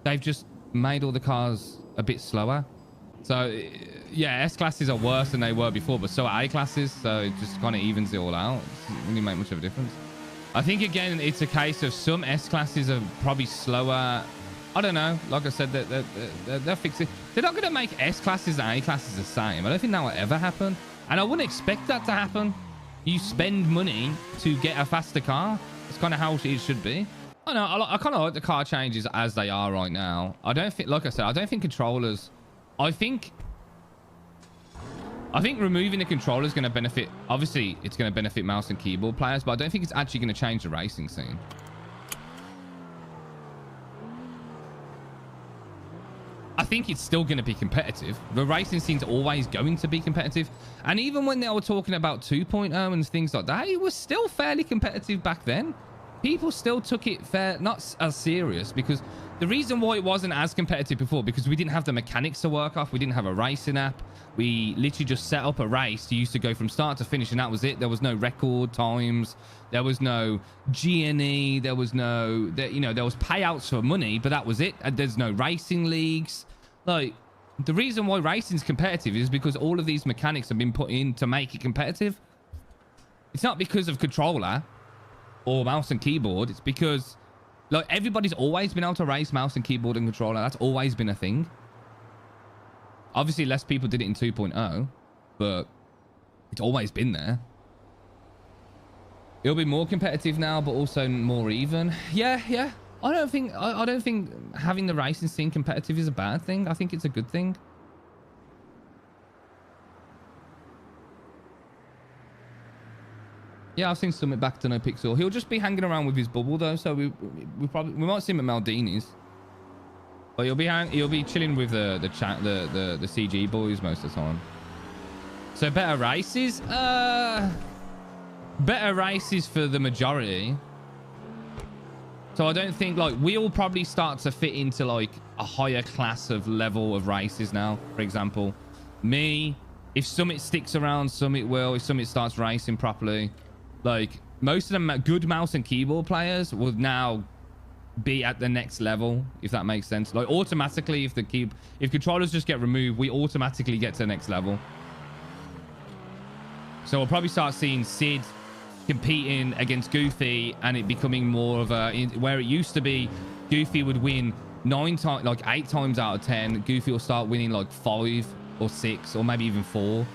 they've just made all the cars a bit slower. So yeah, S classes are worse than they were before, but so are A classes. So it just kind of evens it all out. It doesn't really make much of a difference. I think again, it's a case of some S classes are probably slower. I don't know. Like I said, they'll fix it. They're not going to make S classes and A classes the same. I don't think that will ever happen. And I wouldn't expect that to happen. You spend money to get a faster car. It's kind of how it should be. I know. I kind of like the car changes as they are right now. I don't think, like I said, I don't think controllers... I think removing the controller is going to benefit... Obviously, it's going to benefit mouse and keyboard players, but I don't think it's actually going to change the racing scene. I think it's still going to be competitive. The racing scene's always going to be competitive. And even when they were talking about 2.0 and things like that, it was still fairly competitive back then. People still took it not as serious, because the reason why it wasn't as competitive before, because we didn't have the mechanics to work off. We didn't have a racing app. We literally just set up a race. You used to go from start to finish, and that was it. There was no record times. There was no GNE. There was no, there was payouts for money, but that was it. And there's no racing leagues. Like, the reason why racing's competitive is because all of these mechanics have been put in to make it competitive. It's not because of controller or mouse and keyboard. It's because, like, everybody's always been able to race mouse and keyboard and controller. That's always been a thing. Obviously, less people did it in 2.0, but it's always been there. It'll be more competitive now, but also more even. Yeah. I don't think having the racing scene competitive is a bad thing. I think it's a good thing. Yeah, I've seen Summit back to NoPixel. He'll just be hanging around with his bubble though, so we might see him at Maldini's. But he'll be chilling with the CG boys most of the time. So better races? Better races for the majority. So I don't think, like, we'll probably start to fit into like a higher class of level of races now. For example, me, if Summit sticks around, Summit will. If Summit starts racing properly, like, most of them good mouse and keyboard players will now be at the next level, if that makes sense. Like, automatically, if controllers just get removed, we automatically get to the next level. So we'll probably start seeing Sid competing against Goofy, and it becoming more of a, where it used to be Goofy would win 8 times out of 10, Goofy will start winning like 5 or 6 or maybe even 4.